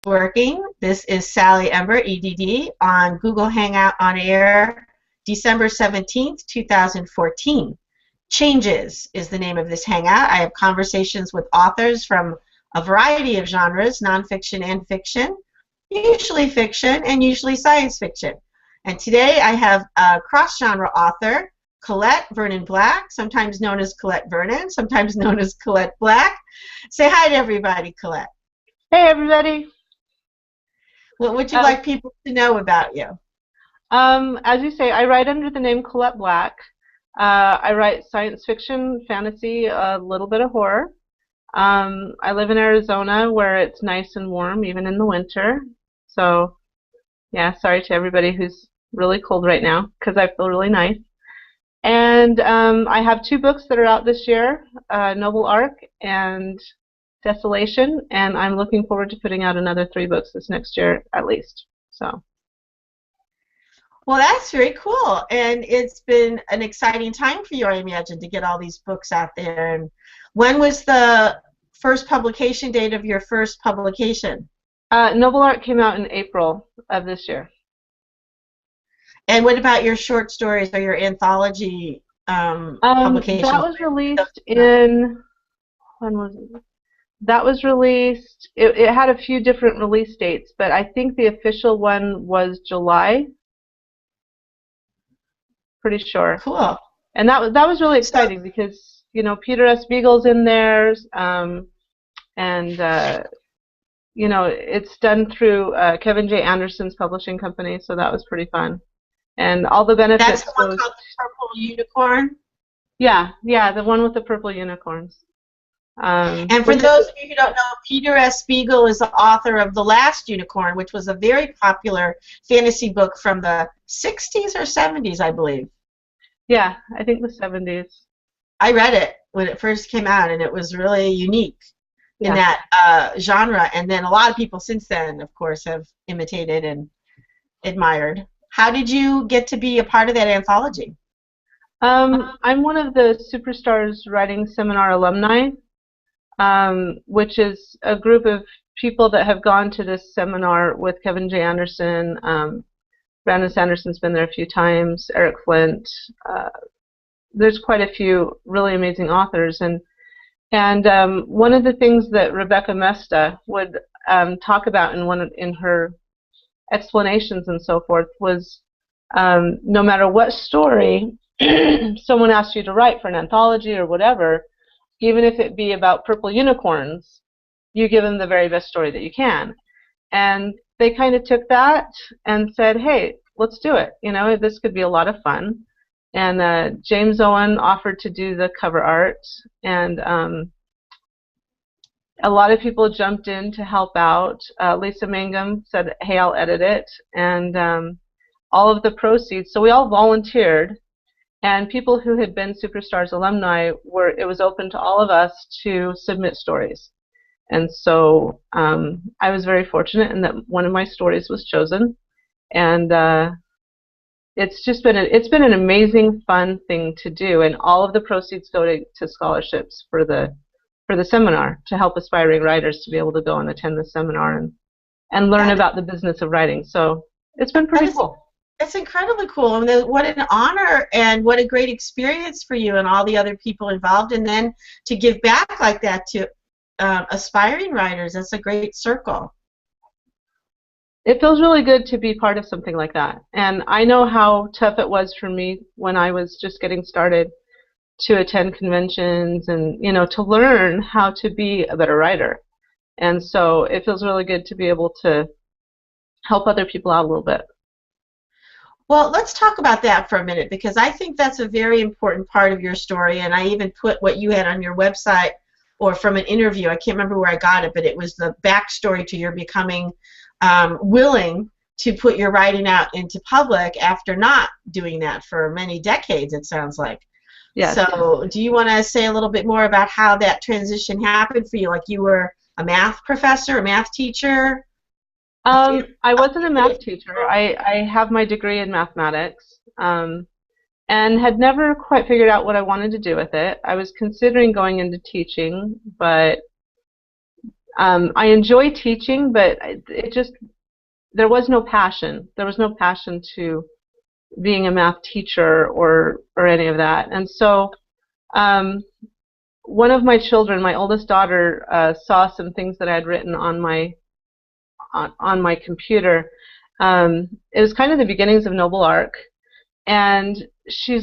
Working. This is Sally Ember, EDD, on Google Hangout on Air, December 17th, 2014. Changes is the name of this Hangout. I have conversations with authors from a variety of genres, nonfiction and fiction, usually fiction and usually science fiction. And today I have a cross-genre author, Colette Vernon Black, sometimes known as Colette Vernon, sometimes known as Colette Black. Say hi to everybody, Colette. Hey everybody. What would you like people to know about you? As you say, I write under the name Colette Black. I write science fiction, fantasy, a little bit of horror. I live in Arizona where it's nice and warm even in the winter. So, yeah, sorry to everybody who's really cold right now because I feel really nice. And I have 2 books that are out this year, Noble Arc and Desolation, and I'm looking forward to putting out another 3 books this next year at least. So. Well, that's very cool, and it's been an exciting time for you, I imagine, to get all these books out there. And when was the first publication date of your first publication? Noble Arc came out in April of this year. And what about your short stories or your anthology publications? That was released in, when was it? That was released, it had a few different release dates, but I think the official one was July. Pretty sure. Cool. And that was really exciting because, you know, Peter S. Beagle's in there, you know, it's done through Kevin J. Anderson's publishing company, so that was pretty fun. And all the benefits. That's the one called the Purple Unicorn? Yeah, the one with the purple unicorns. And for those of you who don't know, Peter S. Beagle is the author of The Last Unicorn, which was a very popular fantasy book from the 60s or 70s, I believe. Yeah, I think the 70s. I read it when it first came out, and it was really unique in that genre. And then a lot of people since then, of course, have imitated and admired. How did you get to be a part of that anthology? I'm one of the Superstars Writing Seminar alumni, which is a group of people that have gone to this seminar with Kevin J. Anderson. Brandon Sanderson's been there a few times, Eric Flint. There's quite a few really amazing authors. And one of the things that Rebecca Mesta would talk about in her explanations and so forth was no matter what story someone asked you to write for an anthology or whatever, even if it be about purple unicorns, you give them the very best story that you can. And they kind of took that and said, hey, let's do it. You know, this could be a lot of fun. And James Owen offered to do the cover art, and a lot of people jumped in to help out. Lisa Mangum said, hey, I'll edit it. And all of the proceeds, so we all volunteered. And people who had been Superstars alumni, it was open to all of us to submit stories. And so I was very fortunate in that one of my stories was chosen. And it's been an amazing, fun thing to do. And all of the proceeds go to scholarships for the seminar to help aspiring writers to be able to go and attend the seminar and learn about the business of writing. So it's been pretty cool. It's incredibly cool. I mean, what an honor and what a great experience for you and all the other people involved. And then to give back like that to aspiring writers, that's a great circle. It feels really good to be part of something like that. And I know how tough it was for me when I was just getting started to attend conventions and, you know, to learn how to be a better writer. And so it feels really good to be able to help other people out a little bit. Well, let's talk about that for a minute, because I think that's a very important part of your story, and I even put what you had on your website or from an interview. I can't remember where I got it, but it was the backstory to your becoming willing to put your writing out into public after not doing that for many decades, it sounds like. Yes. So do you want to say a little bit more about how that transition happened for you? Like you were a math professor, a math teacher? I wasn't a math teacher. I have my degree in mathematics and had never quite figured out what I wanted to do with it. I was considering going into teaching, but I enjoy teaching, but it just, there was no passion. There was no passion to being a math teacher or any of that. And so one of my children, my oldest daughter, saw some things that I had written on my computer. It was kind of the beginnings of Noble Arc, and she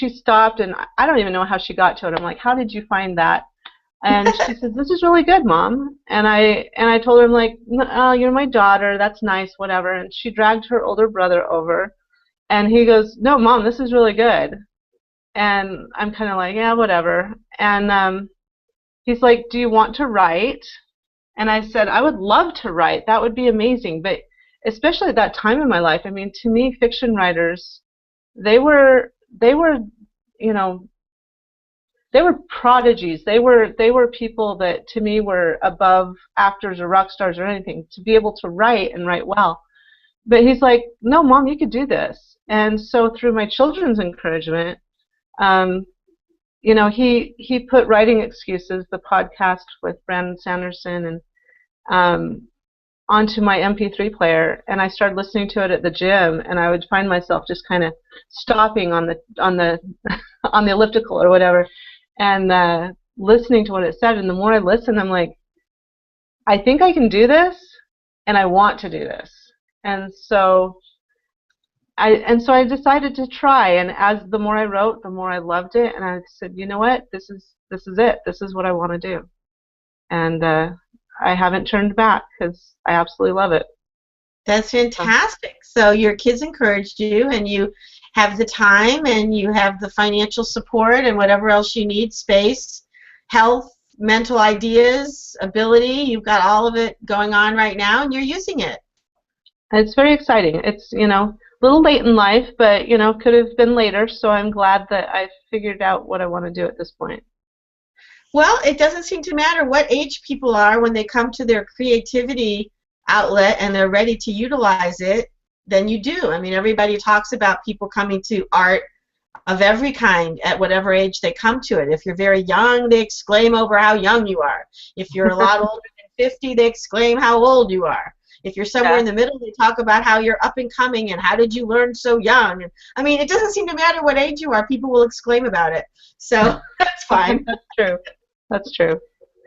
stopped, and I don't even know how she got to it. I'm like, how did you find that? And she says, this is really good, Mom. And I told her, I'm like, oh, you're my daughter, that's nice, whatever. And she dragged her older brother over, and he goes, no, Mom, this is really good. And I'm kind of like, yeah, whatever. And he's like, do you want to write? And I said, I would love to write. That would be amazing. But especially at that time in my life, I mean, to me, fiction writers, they were you know, they were prodigies. They were people that to me were above actors or rock stars or anything, to be able to write and write well. But he's like, no, Mom, you could do this. And so through my children's encouragement, he put Writing Excuses, the podcast with Brandon Sanderson, and onto my MP3 player, and I started listening to it at the gym, and I would find myself just kind of stopping on the on the elliptical or whatever, and listening to what it said. And the more I listened, I'm like, I think I can do this, and I want to do this. And so I decided to try, and as the more I wrote, the more I loved it, and I said, you know what, this is it. This is what I want to do, and I haven't turned back because I absolutely love it. That's fantastic. So your kids encouraged you, and you have the time, and you have the financial support, and whatever else you need, space, health, mental ideas, ability. You've got all of it going on right now, and you're using it. It's very exciting. It's, a little late in life, but, could have been later, so I'm glad that I figured out what I want to do at this point. Well, it doesn't seem to matter what age people are when they come to their creativity outlet and they're ready to utilize it, then you do. I mean, everybody talks about people coming to art of every kind at whatever age they come to it. If you're very young, they exclaim over how young you are. If you're a lot older than 50, they exclaim how old you are. If you're somewhere in the middle, they talk about how you're up and coming and how did you learn so young. And, I mean, it doesn't seem to matter what age you are. People will exclaim about it. So that's fine. That's true. That's true.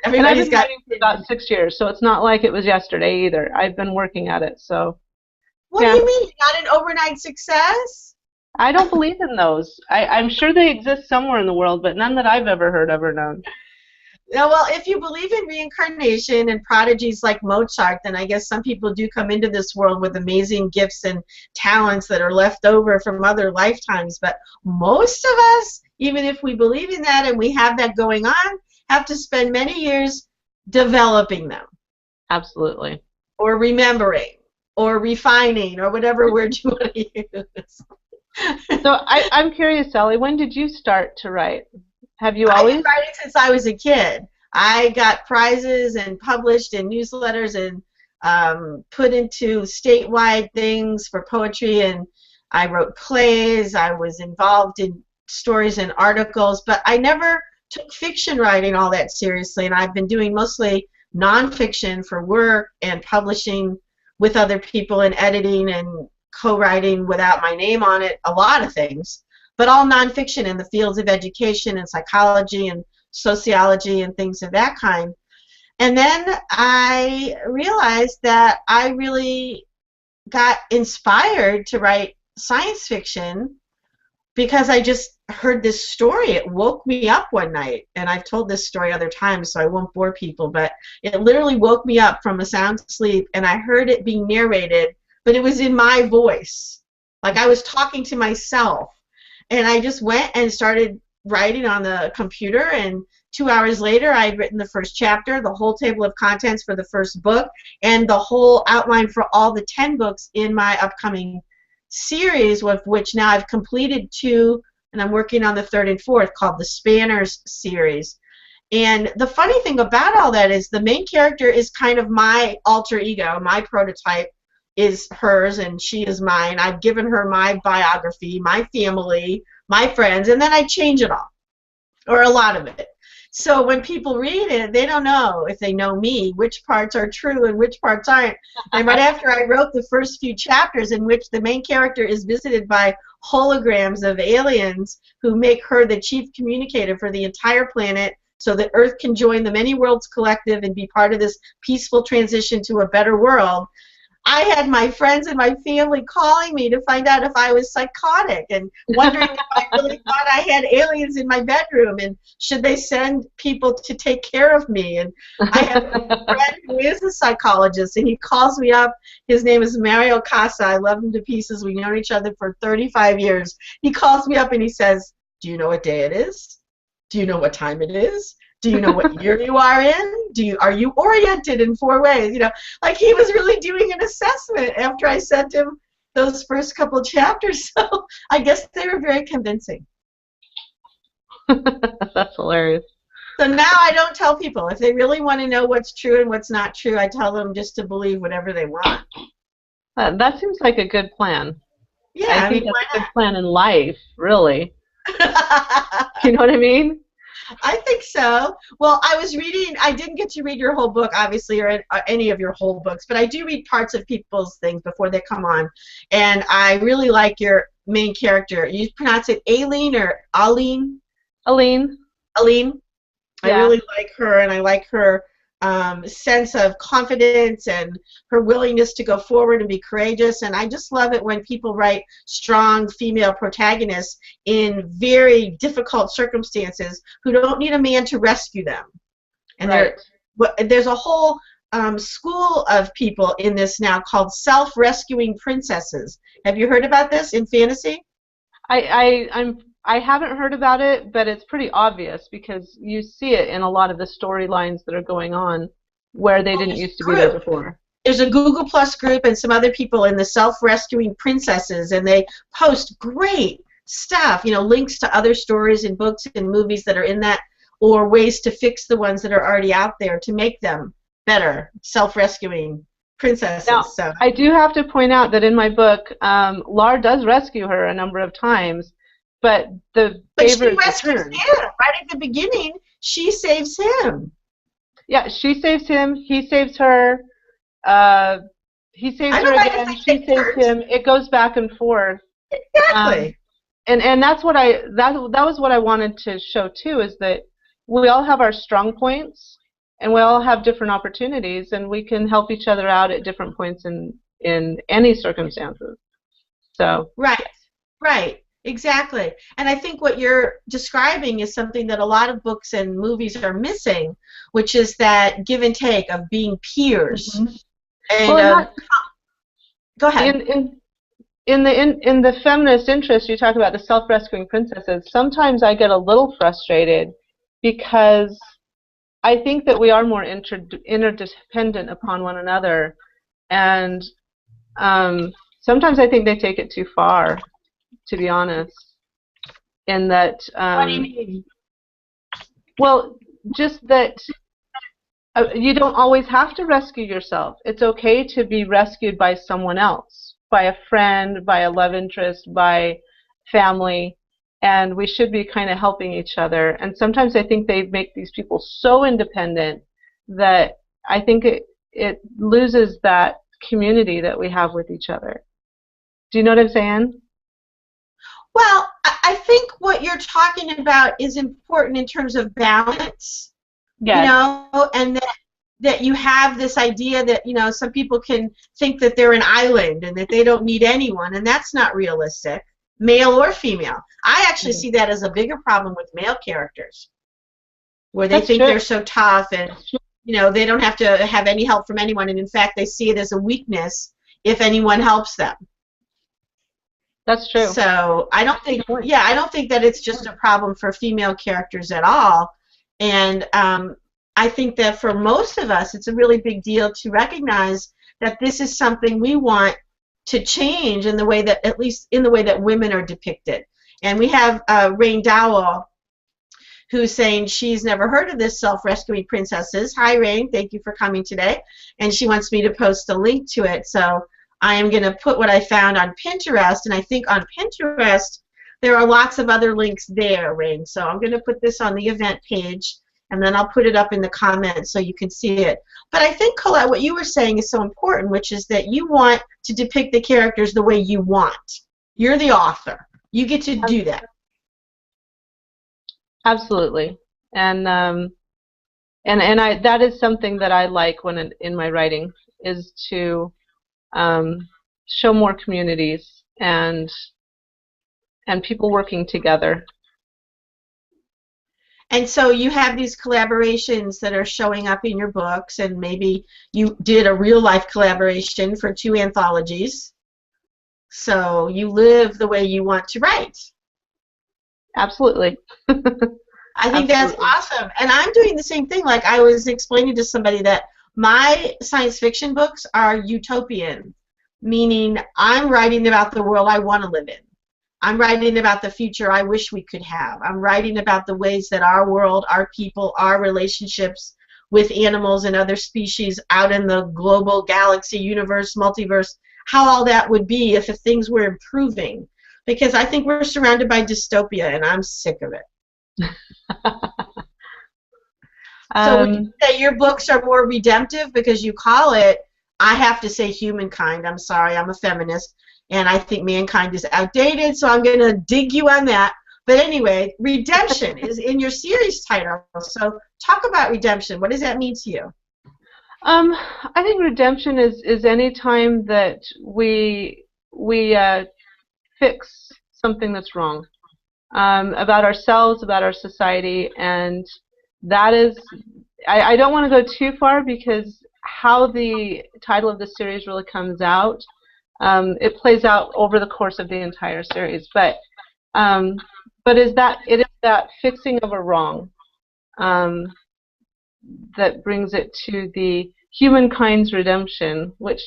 And I've been writing for about 6 years, so it's not like it was yesterday either. I've been working at it, so. What do you mean? Not an overnight success? I don't believe in those. I'm sure they exist somewhere in the world, but none that I've ever heard of or known. Yeah, well, if you believe in reincarnation and prodigies like Mozart, then I guess some people do come into this world with amazing gifts and talents that are left over from other lifetimes. But most of us, even if we believe in that and we have that going on, have to spend many years developing them. Absolutely. Or remembering, or refining, or whatever word you want to use. So I'm curious, Sally, when did you start to write? Have you always? I've been writing since I was a kid. I got prizes and published in newsletters and put into statewide things for poetry, and I wrote plays. I was involved in stories and articles, but I never took fiction writing all that seriously, and I've been doing mostly nonfiction for work and publishing with other people and editing and co-writing without my name on it, a lot of things, but all nonfiction in the fields of education and psychology and sociology and things of that kind. And then I realized that I really got inspired to write science fiction because I just heard this story. It woke me up one night, and I've told this story other times, so I won't bore people, but it literally woke me up from a sound sleep, and I heard it being narrated, but it was in my voice. Like I was talking to myself, and I just went and started writing on the computer, and 2 hours later I had written the first chapter, the whole table of contents for the first book, and the whole outline for all the 10 books in my upcoming series, with which now I've completed 2, and I'm working on the 3rd and 4th, called the Spanners series. And the funny thing about all that is the main character is kind of my alter ego. My prototype is hers and she is mine. I've given her my biography, my family, my friends, and then I change it all, or a lot of it. So when people read it, they don't know, if they know me, which parts are true and which parts aren't. And right after I wrote the first few chapters in which the main character is visited by holograms of aliens who make her the chief communicator for the entire planet so that Earth can join the Many Worlds Collective and be part of this peaceful transition to a better world, I had my friends and my family calling me to find out if I was psychotic and wondering if I really thought I had aliens in my bedroom and should they send people to take care of me. And I have a friend who is a psychologist, and he calls me up. His name is Mario Casa. I love him to pieces. We've known each other for 35 years. He calls me up and he says, "Do you know what day it is? Do you know what time it is? Do you know what year you are in? Are you oriented in 4 ways?" You know, like he was really doing an assessment after I sent him those first couple chapters. So I guess they were very convincing. That's hilarious. So now I don't tell people. If they really want to know what's true and what's not true, I tell them just to believe whatever they want. That seems like a good plan. Yeah, I think that's a good plan in life, really. You know what I mean? I think so. Well, I was reading, I didn't get to read your whole book, obviously, or any of your whole books, but I do read parts of people's things before they come on. And I really like your main character. You pronounce it Aileen or Aline? Aline. Aline? Yeah. I really like her, and I like her sense of confidence and her willingness to go forward and be courageous. And I just love it when people write strong female protagonists in very difficult circumstances who don't need a man to rescue them. And right. There's a whole school of people in this now called self-rescuing princesses. Have you heard about this in fantasy? I haven't heard about it, but it's pretty obvious because you see it in a lot of the storylines that are going on where they didn't used to be there before. There's a Google Plus group and some other people in the self-rescuing princesses, and they post great stuff, you know, links to other stories and books and movies that are in that, or ways to fix the ones that are already out there to make them better, self-rescuing princesses. Now, so I do have to point out that in my book, Lar does rescue her a number of times. But she rescues him right at the beginning. She saves him. Yeah, she saves him. He saves her. He saves her again. She saves him. It goes back and forth. Exactly. And that's what that was what I wanted to show too, is that we all have our strong points, and we all have different opportunities, and we can help each other out at different points in any circumstances. So. Right. Exactly. And I think what you're describing is something that a lot of books and movies are missing, which is that give and take of being peers. Mm-hmm. And go ahead. In the feminist interest, you talk about the self-rescuing princesses. Sometimes I get a little frustrated because I think that we are more interdependent upon one another, and sometimes I think they take it too far, to be honest, in that What do you mean? Well, just that you don't always have to rescue yourself. It's okay to be rescued by someone else, by a friend, by a love interest, by family, and we should be kind of helping each other. And sometimes I think they make these people so independent that I think it loses that community that we have with each other. Do you know what I'm saying? Well, I think what you're talking about is important in terms of balance, yes. You know, and that you have this idea that, you know, some people can think that they're an island and that they don't need anyone, and that's not realistic, male or female. I actually see that as a bigger problem with male characters, where they think they're so tough and, you know, they don't have to have any help from anyone, and in fact they see it as a weakness if anyone helps them. That's true. So I don't think that it's just a problem for female characters at all. And I think that for most of us, it's a really big deal to recognize that this is something we want to change in the way that, at least in the way that women are depicted. And we have Rain Dowell, who's saying she's never heard of this self-rescuing princesses. Hi, Rain. Thank you for coming today. And she wants me to post a link to it. So I am going to put what I found on Pinterest, and I think on Pinterest there are lots of other links there, Rain. So I'm going to put this on the event page, and then I'll put it up in the comments so you can see it. But I think, Colette, what you were saying is so important, which is that you want to depict the characters the way you want. You're the author. You get to do that. Absolutely. And that is something that I like when in my writing, is to show more communities and people working together. And so you have these collaborations that are showing up in your books, and maybe you did a real-life collaboration for 2 anthologies. So you live the way you want to write. Absolutely. I think that's awesome. And I'm doing the same thing. Like, I was explaining to somebody that my science fiction books are utopian, meaning I'm writing about the world I want to live in. I'm writing about the future I wish we could have. I'm writing about the ways that our world, our people, our relationships with animals and other species out in the global galaxy, universe, multiverse, how all that would be if things were improving. Because I think we're surrounded by dystopia, and I'm sick of it. So would you say your books are more redemptive because you call it, I have to say, humankind. I'm sorry, I'm a feminist, and I think mankind is outdated, so I'm going to dig you on that. But anyway, redemption is in your series title. So talk about redemption. What does that mean to you? I think redemption is any time that we fix something that's wrong about ourselves, about our society, and that is, I don't want to go too far because how the title of the series really comes out, it plays out over the course of the entire series, but it is that fixing of a wrong that brings it to the humankind's redemption, which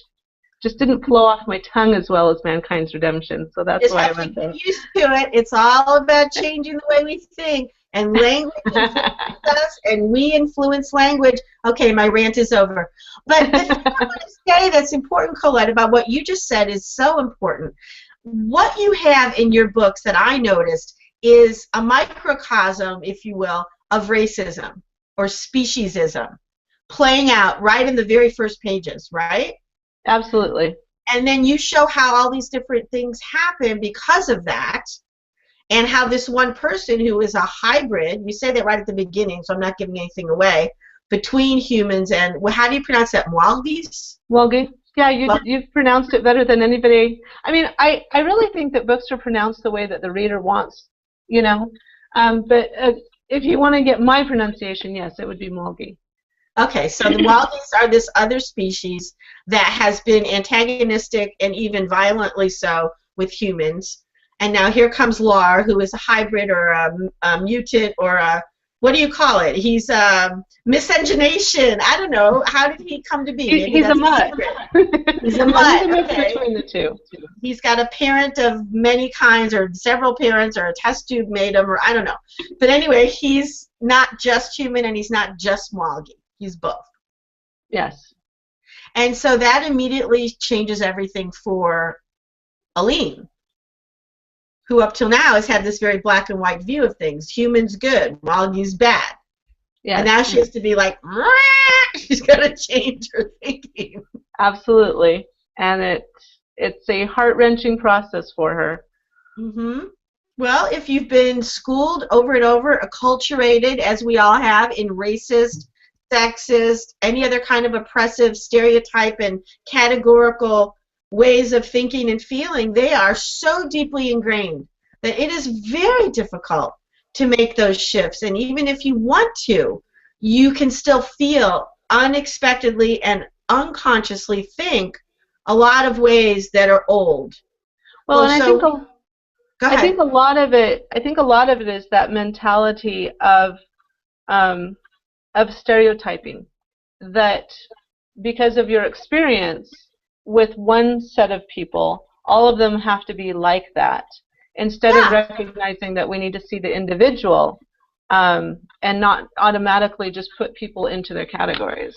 just didn't flow off my tongue as well as mankind's redemption, so that's why I went there. Used to it. It's all about changing the way we think, and language influences us, and we influence language. Okay, my rant is over. But the thing I want to say that's important, Colette, about what you just said is so important. What you have in your books that I noticed is a microcosm, if you will, of racism or speciesism playing out right in the very first pages, right? Absolutely. And then you show how all these different things happen because of that, and how this one person who is a hybrid, you say that right at the beginning, so I'm not giving anything away, between humans and, well, how do you pronounce that, Walgies? Walgie. Yeah, you've pronounced it better than anybody. I mean, I really think that books are pronounced the way that the reader wants, you know. But if you want to get my pronunciation, yes, it would be Walgie. Okay, so the Walgies are this other species that has been antagonistic and even violently so with humans. And now here comes Lar, who is a hybrid or a mutant or a, what do you call it? He's miscegenation. I don't know. How did he come to be? He's a mutt. He's a mutt. He's a mix Okay. between the two. He's got a parent of many kinds, or several parents, or a test tube made him, or I don't know. But anyway, he's not just human, and he's not just Walgie. He's both. Yes. And so that immediately changes everything for Aline, who up till now has had this very black and white view of things. Humans good, Walgie's bad. Yes. And now she has to be like, she's got to change her thinking. Absolutely. And it's a heart-wrenching process for her. Mm-hmm. Well, if you've been schooled over and over, acculturated, as we all have, in racist, sexist, any other kind of oppressive stereotype and categorical ways of thinking and feeling, they are so deeply ingrained that it is very difficult to make those shifts. And even if you want to, you can still feel unexpectedly and unconsciously think a lot of ways that are old. Well, and I think a lot of it is that mentality of stereotyping, that because of your experience with one set of people, all of them have to be like that, instead of recognizing that we need to see the individual and not automatically just put people into their categories.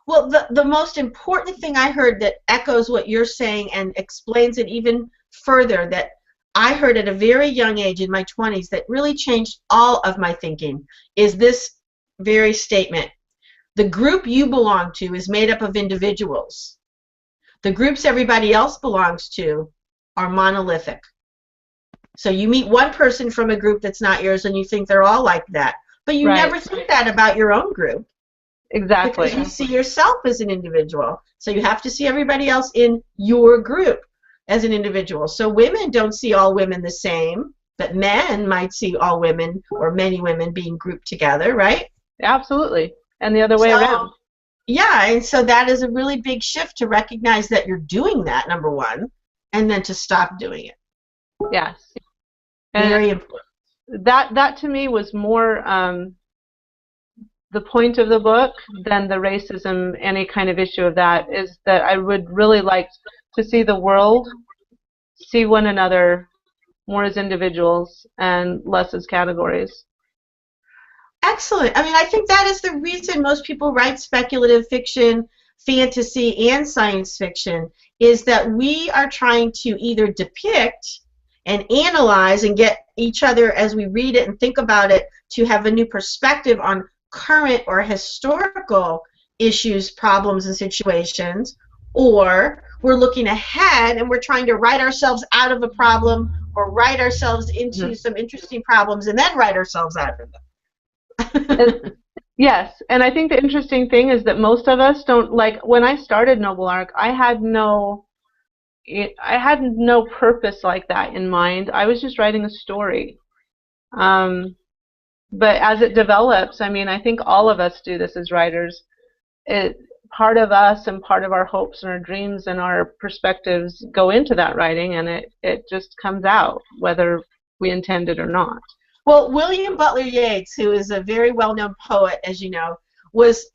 Well, the most important thing I heard that echoes what you're saying and explains it even further, that I heard at a very young age in my 20s, that really changed all of my thinking, is this very statement. The group you belong to is made up of individuals. The groups everybody else belongs to are monolithic. So you meet one person from a group that's not yours and you think they're all like that. But you never think that about your own group. Exactly. Because you see yourself as an individual. So you have to see everybody else in your group as an individual. So women don't see all women the same, but men might see all women or many women being grouped together, right? Absolutely. And the other way around. Yeah, and so that is a really big shift to recognize that you're doing that, number one, and then to stop doing it. Yes. And very important. That to me was more the point of the book than the racism, any kind of issue of that, is that I would really like to see the world see one another more as individuals and less as categories. Excellent. I mean, I think that is the reason most people write speculative fiction, fantasy, and science fiction, is that we are trying to either depict and analyze and get each other, as we read it and think about it, to have a new perspective on current or historical issues, problems, and situations, or we're looking ahead and we're trying to write ourselves out of a problem or write ourselves into some interesting problems and then write ourselves out of them. Yes, and I think the interesting thing is that most of us don't, like when I started Noble Arc, I had no purpose like that in mind. I was just writing a story. But as it develops, I mean, I think all of us do this as writers. Part of us and part of our hopes and our dreams and our perspectives go into that writing, and it just comes out, whether we intend it or not. Well, William Butler Yeats, who is a very well-known poet, as you know, was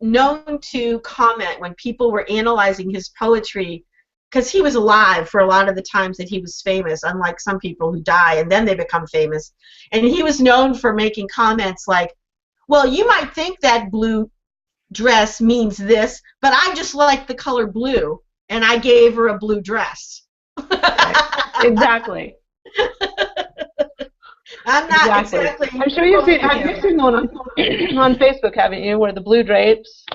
known to comment when people were analyzing his poetry, because he was alive for a lot of the times that he was famous, unlike some people who die and then they become famous. And he was known for making comments like, well, you might think that blue dress means this, but I just like the color blue, and I gave her a blue dress. Exactly. I'm not exactly. I'm sure you've seen one on Facebook, haven't you, where the blue drapes,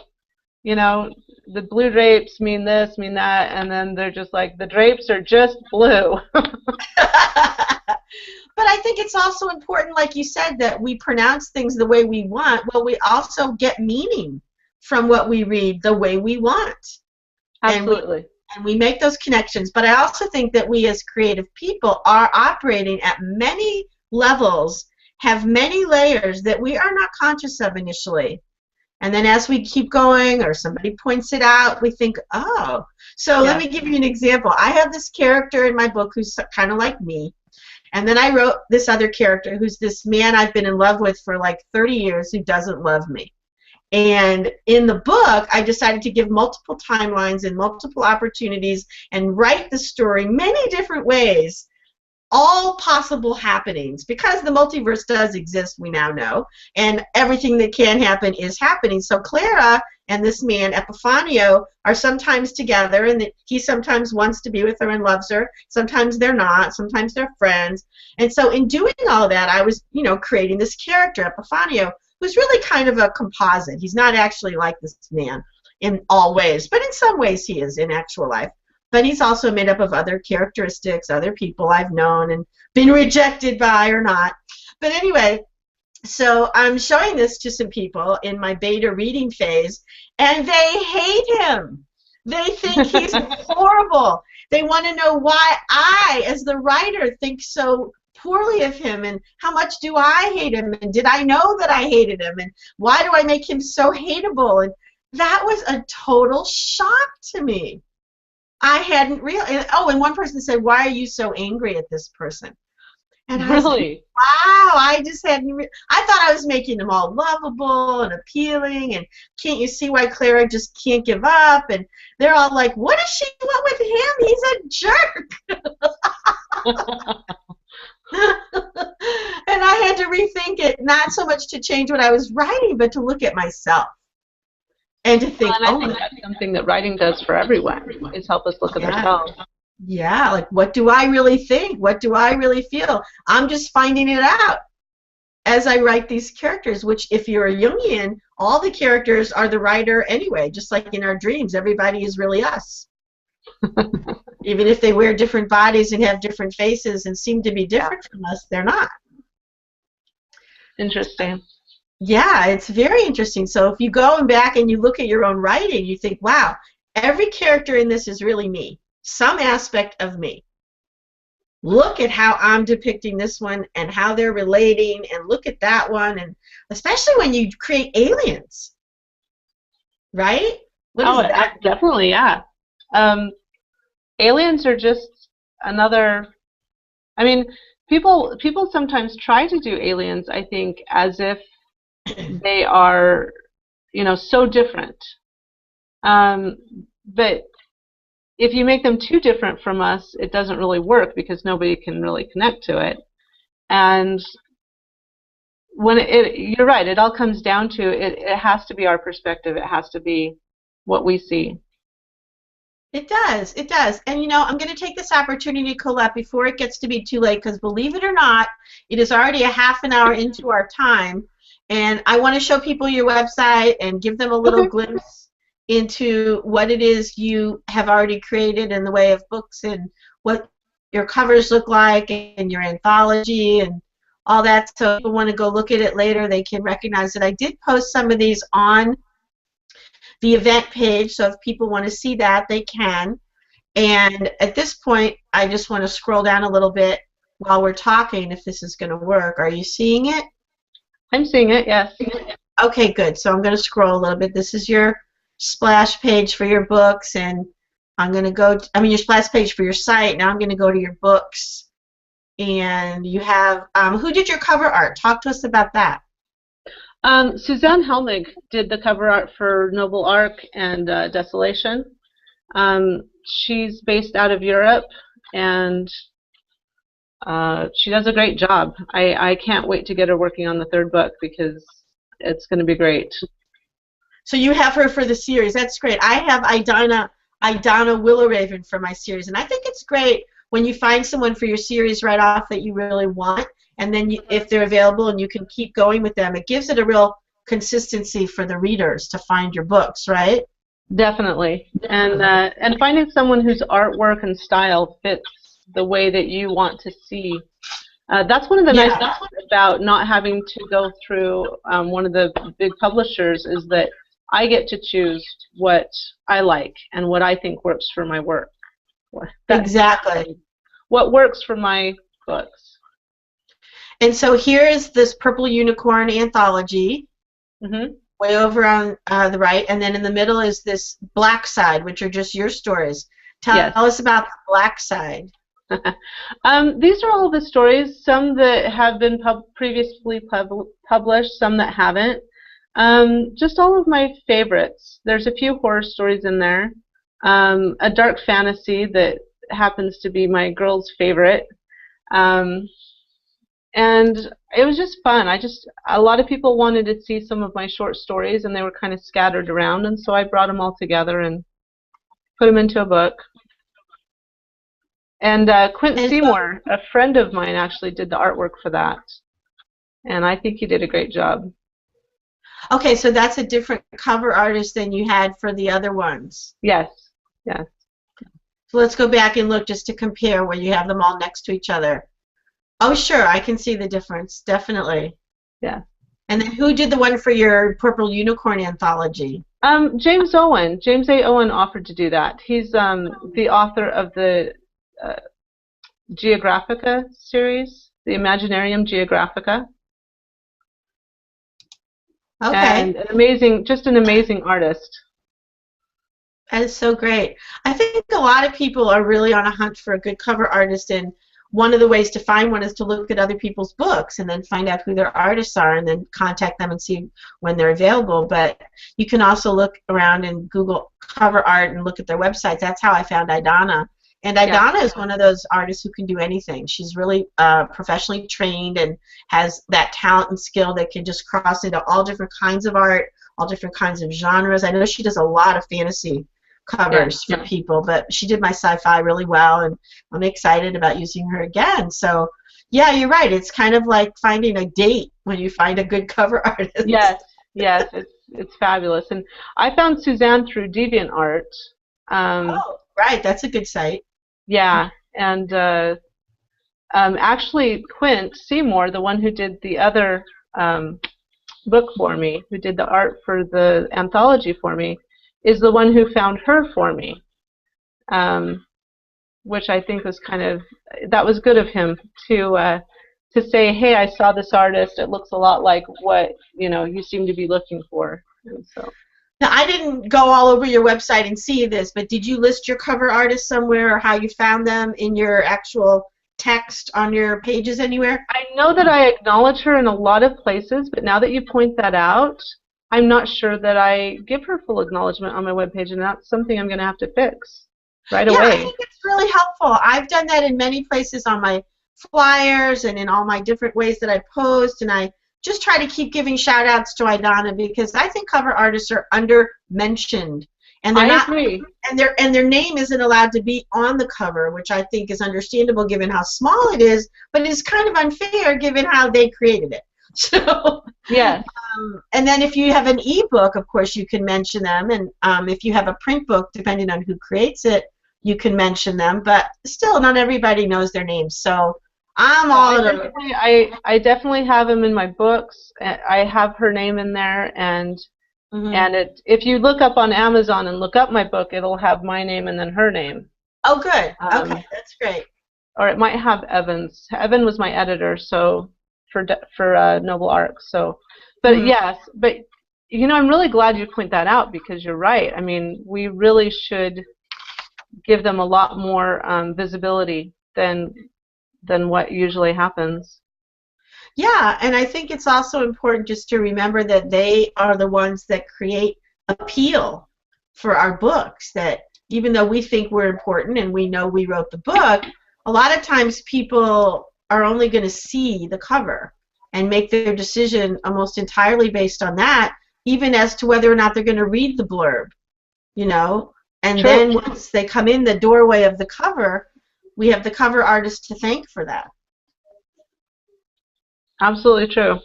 you know, the blue drapes mean this, mean that, and then they're just like, the drapes are just blue. But I think it's also important, like you said, that we pronounce things the way we want. Well, we also get meaning from what we read the way we want. Absolutely. And we make those connections. But I also think that we as creative people are operating at many levels, have many layers that we are not conscious of initially. And then as we keep going or somebody points it out, we think, oh. So let me give you an example. I have this character in my book who's kind of like me. And then I wrote this other character who's this man I've been in love with for like 30 years who doesn't love me. And in the book, I decided to give multiple timelines and multiple opportunities and write the story many different ways, all possible happenings, because the multiverse does exist, we now know, and everything that can happen is happening. So Clara and this man, Epifanio, are sometimes together, and he sometimes wants to be with her and loves her. Sometimes they're not. Sometimes they're friends. And so in doing all that, I was, creating this character, Epifanio, who's really kind of a composite. He's not actually like this man in all ways, but in some ways he is in actual life. But he's also made up of other characteristics, other people I've known and been rejected by or not. But anyway, so I'm showing this to some people in my beta reading phase, and they hate him. They think he's horrible. They want to know why I, as the writer, think so poorly of him, and how much do I hate him, and did I know that I hated him, and why do I make him so hateable? And that was a total shock to me. I hadn't realized. Oh, and one person said, "Why are you so angry at this person?" And I was like, wow, I just hadn't. I thought I was making them all lovable and appealing, and can't you see why Clara just can't give up? And they're all like, "What does she want with him? He's a jerk." And I had to rethink it, not so much to change what I was writing, but to look at myself. And to think, I think that's something that writing does for everyone, is help us look at ourselves. Yeah, like what do I really think? What do I really feel? I'm just finding it out. as I write these characters, which if you're a Jungian, all the characters are the writer anyway, just like in our dreams. Everybody is really us. Even if they wear different bodies and have different faces and seem to be different from us, they're not. Interesting. Yeah, it's very interesting. So if you go back and you look at your own writing, you think, wow, every character in this is really me, some aspect of me. Look at how I'm depicting this one and how they're relating, and look at that one, and especially when you create aliens, right? Definitely, yeah. Aliens are just another. I mean, people sometimes try to do aliens, I think, as if they are, so different. But if you make them too different from us, it doesn't really work because nobody can really connect to it. And when you're right, it all comes down to it has to be our perspective. It has to be what we see. It does. It does. And, I'm going to take this opportunity, Colette, before it gets to be too late, because believe it or not, it is already a half an hour into our time. And I want to show people your website and give them a little glimpse into what it is you have already created in the way of books and what your covers look like and your anthology and all that. So if people want to go look at it later, they can recognize that I did post some of these on the event page, so if people want to see that, they can. And at this point, I just want to scroll down a little bit while we're talking if this is going to work. Are you seeing it? I'm seeing it, yes. Okay, good. So I'm going to scroll a little bit. This is your splash page for your books, and I'm going to go, your splash page for your site. Now I'm going to go to your books. And you have, who did your cover art? Talk to us about that. Suzanne Helmig did the cover art for Noble Ark and Desolation. She's based out of Europe, and she does a great job. I can't wait to get her working on the third book because it's going to be great. So you have her for the series. That's great. I have Idana Willowraven for my series, and I think it's great when you find someone for your series right off that you really want, and then if they're available and you can keep going with them, it gives it a real consistency for the readers to find your books, right? Definitely. And finding someone whose artwork and style fits the way that you want to see. That's one of the nice things about not having to go through one of the big publishers is that I get to choose what I like and what I think works for my work. Exactly. What works for my books. And so here is this Purple Unicorn anthology, way over on the right, and then in the middle is this black side, which are just your stories. Tell us about the black side. These are all the stories, some that have been previously published, some that haven't. Just all of my favorites. There's a few horror stories in there. A dark fantasy that happens to be my girl's favorite. And it was just fun. A lot of people wanted to see some of my short stories, and they were kind of scattered around, and so I brought them all together and put them into a book. And Quentin Seymour, a friend of mine, actually did the artwork for that, and I think he did a great job. Okay, so that's a different cover artist than you had for the other ones. Yes, yes. So let's go back and look just to compare where you have them all next to each other. Oh, sure, I can see the difference, definitely. Yeah. And then who did the one for your Purple Unicorn anthology? James Owen. James A. Owen offered to do that. He's the author of the Geographica series, the Imaginarium Geographica. Okay. And just an amazing artist. That is so great. I think a lot of people are really on a hunt for a good cover artist, and one of the ways to find one is to look at other people's books and then find out who their artists are and then contact them and see when they're available. But you can also look around and Google cover art and look at their websites. That's how I found Idana. And Idana is one of those artists who can do anything. She's really professionally trained and has that talent and skill that can just cross into all different kinds of art, all different kinds of genres. I know she does a lot of fantasy covers for people, but she did my sci-fi really well, and I'm excited about using her again. So Yeah, you're right. It's kind of like finding a date when you find a good cover artist. Yes, yes, it's fabulous. And I found Suzanne through DeviantArt. Oh, right. That's a good site. Yeah, and actually Quint Seymour, the one who did the other book for me, who did the art for the anthology for me, is the one who found her for me, which I think was that was good of him to say, hey, I saw this artist. It looks a lot like what you seem to be looking for. And so. Now, I didn't go all over your website and see this, but did you list your cover artists somewhere or how you found them in your actual text on your pages anywhere? I know that I acknowledge her in a lot of places, but now that you point that out, I'm not sure that I give her full acknowledgement on my webpage, and that's something I'm going to have to fix right away. I think it's really helpful. I've done that in many places on my flyers and in all my different ways that I post, and I just try to keep giving shout outs to Idana because I think cover artists are under-mentioned. And they're I agree. And their name isn't allowed to be on the cover, which I think is understandable given how small it is, but it's kind of unfair given how they created it. So yes. And then if you have an ebook, of course, you can mention them, and if you have a print book, depending on who creates it, you can mention them. But still, not everybody knows their names, so I'm all I definitely have them in my books. I have her name in there, and if you look up on Amazon and look up my book, it'll have my name and then her name. Oh, good. Okay, that's great. Or it might have Evan's. Evan was my editor, so for Noble Arc. So, but yes, but I'm really glad you point that out because you're right. I mean, we really should give them a lot more visibility than what usually happens. Yeah, and I think it's also important just to remember that they are the ones that create appeal for our books, that even though we think we're important and we know we wrote the book, a lot of times people are only going to see the cover and make their decision almost entirely based on that, even as to whether or not they're going to read the blurb, And True. then once they come in the doorway of the cover, we have the cover artist to thank for that. Absolutely true.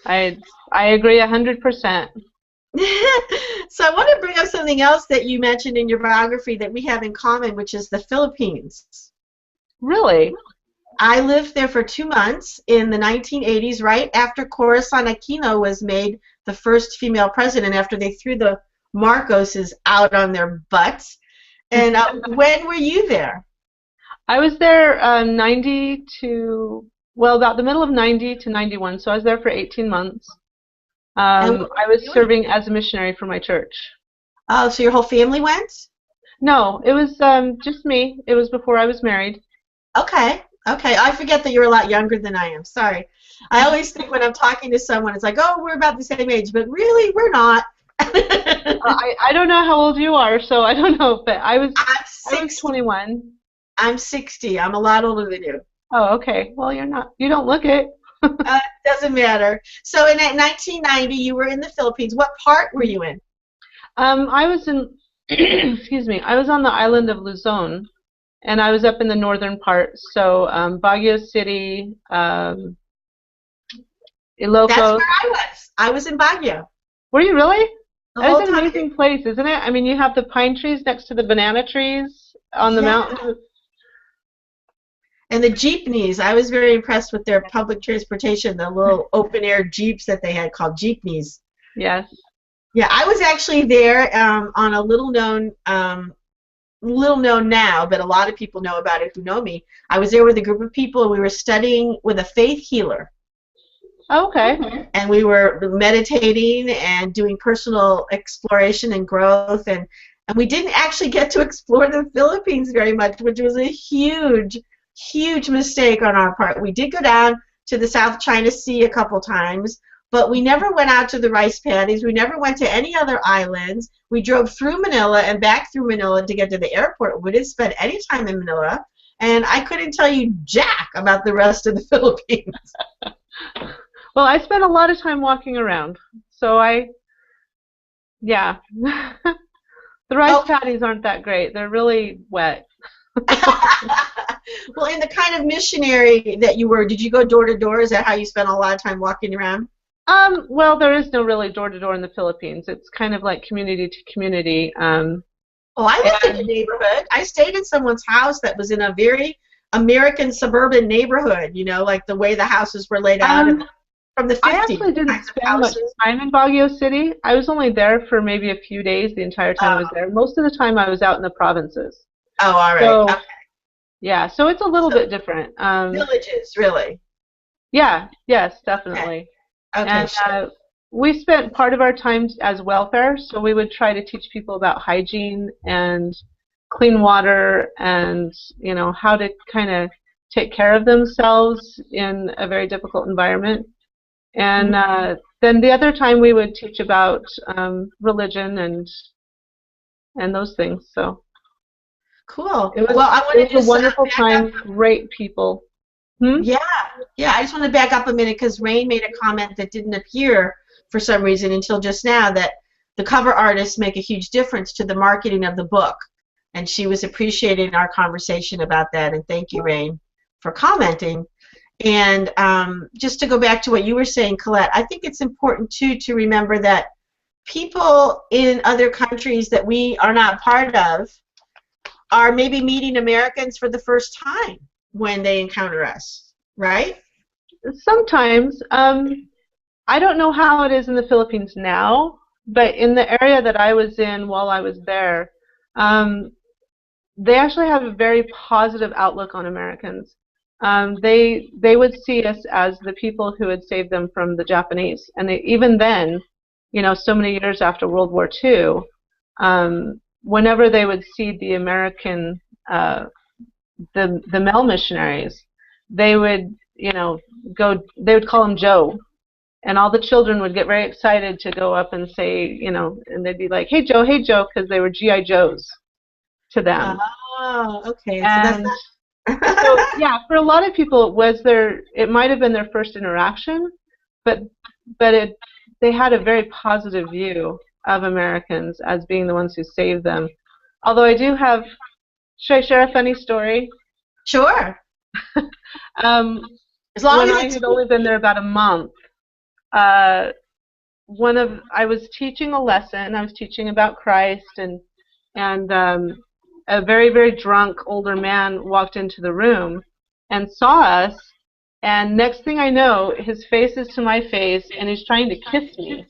I agree 100%. So I want to bring up something else that you mentioned in your biography that we have in common, which is the Philippines. Really? I lived there for 2 months in the 1980s, right after Corazon Aquino was made the first female president, after they threw the Marcoses out on their butts. And when were you there? I was there about the middle of 90 to 91, so I was there for 18 months. I was serving as a missionary for my church. Oh, so your whole family went? No, it was just me. It was before I was married. Okay. I forget that you're a lot younger than I am. Sorry. I always think when I'm talking to someone, it's like, oh, we're about the same age, but really, we're not. I don't know how old you are, so I don't know, but I was 21. I'm 60. I'm a lot older than you. Oh, okay. Well, you're not. You don't look it. Doesn't matter. So in 1990, you were in the Philippines. What part were you in? I was in, excuse me, I was on the island of Luzon, and I was up in the northern part, so Baguio City, Ilocos. That's where I was. I was in Baguio. Were you really? That is an amazing place, isn't it? I mean, you have the pine trees next to the banana trees on the mountain. And the jeepneys, I was very impressed with their public transportation, the little open-air jeeps that they had called jeepneys. Yes. Yeah, I was actually there on a little known now, but a lot of people know about it who know me. I was there with a group of people, and we were studying with a faith healer. Okay. And we were meditating and doing personal exploration and growth, and we didn't actually get to explore the Philippines very much, which was a huge mistake on our part. We did go down to the South China Sea a couple times, but we never went out to the rice paddies. We never went to any other islands. We drove through Manila and back through Manila to get to the airport. We didn't spend any time in Manila, and I couldn't tell you jack about the rest of the Philippines. Well, I spent a lot of time walking around, so yeah. The rice paddies aren't that great. They're really wet. Well, in the kind of missionary that you were, did you go door to door? Is that how you spent a lot of time walking around? Well, there is no really door to door in the Philippines. It's kind of like community to community. Oh, I lived in a And neighborhood. I stayed in someone's house that was in a very American suburban neighborhood, you know, like the way the houses were laid out um, from the I 50s actually didn't kinds of spend much houses. time in Baguio City. I was only there for maybe a few days the entire time I was Oh, there. Most of the time I was out in the provinces. oh, all right. So Okay. yeah, so it's a little So bit different. villages, really. Yeah, yes, Okay. definitely. Okay, And sure. we spent part of our time as welfare, so we would try to teach people about hygiene and clean water and, how to kind of take care of themselves in a very difficult environment. And Mhm. then the other time we would teach about religion and those things. So Cool. it was Well, I it want was to a just wonderful back up. time, great people. Hmm? Yeah, yeah. I just want to back up a minute because Rain made a comment that didn't appear for some reason until just now that the cover artists make a huge difference to the marketing of the book. And she was appreciating our conversation about that. And thank you, Rain, for commenting. And just to go back to what you were saying, Colette, I think it's important too to remember that people in other countries that we are not part of are maybe meeting Americans for the first time when they encounter us, right? Sometimes. I don't know how it is in the Philippines now, but in the area that I was in while I was there, um, they actually have a very positive outlook on Americans. They would see us as the people who had saved them from the Japanese, and even then, so many years after World War II, whenever they would see the American the male missionaries, they would go. They would call him Joe, and all the children would get very excited to go up and say, and they'd be like, hey Joe, because they were GI Joes to them. Oh, okay. So that's And so, yeah, for a lot of people, it might have been their first interaction, but they had a very positive view of Americans as being the ones who saved them. Although should I share a funny story? sure. Um, As long when as I it's had only been there about a month, uh, I was teaching a lesson. I was teaching about Christ, and a very, very drunk older man walked into the room and saw us, and next thing I know, his face is to my face, and he's trying to kiss me.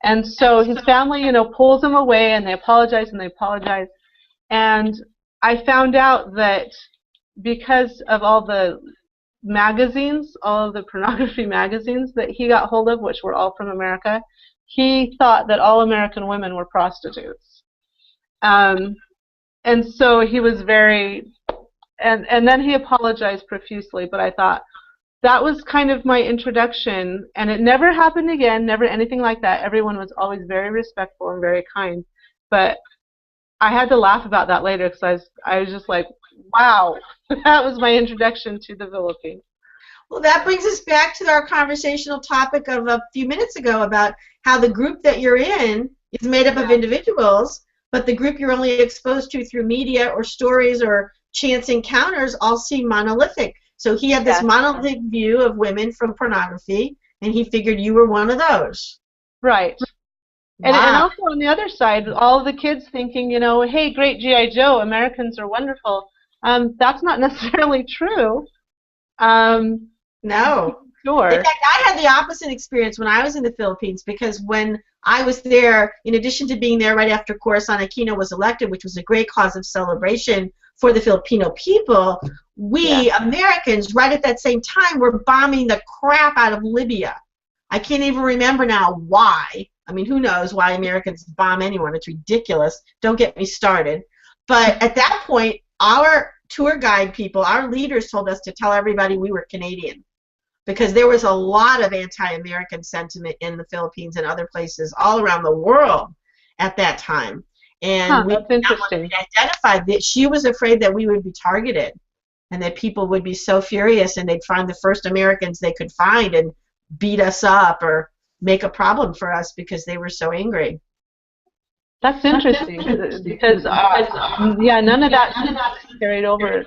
And so his family, pulls him away, and they apologize and they apologize. And I found out that because of all the magazines, all of the pornography magazines that he got hold of, which were all from America, he thought that all American women were prostitutes. Um, and so he was and then he apologized profusely, but I thought that was kind of my introduction, and it never happened again, never anything like that. Everyone was always very respectful and very kind, but I had to laugh about that later because I was just like, wow, that was my introduction to the Philippines. well, that brings us back to our conversational topic of a few minutes ago about how the group that you're in is made up of Yeah. individuals, but the group you're only exposed to through media or stories or chance encounters all seem monolithic. So he had this Yes. monolithic view of women from pornography, and he figured you were one of those. Right. And Wow. also on the other side, all the kids thinking, hey, great GI Joe, Americans are wonderful. That's not necessarily true. Um, No. In sure. fact, I had the opposite experience when I was in the Philippines because when I was there, in addition to being there right after Corazon Aquino was elected, which was a great cause of celebration for the Filipino people, Yeah. we Americans, right at that same time, were bombing the crap out of Libya. I can't even remember now why. I mean, who knows why Americans bomb anyone? It's ridiculous. Don't get me started. But at that point, our tour guide people, our leaders told us to tell everybody we were Canadian because there was a lot of anti-American sentiment in the Philippines and other places all around the world at that time. And Huh, we that's did not want to interesting. be identified. That she was afraid that we would be targeted and that people would be so furious and they'd find the first Americans they could find and beat us up or make a problem for us because they were so angry. That's interesting because, yeah, none of that carried over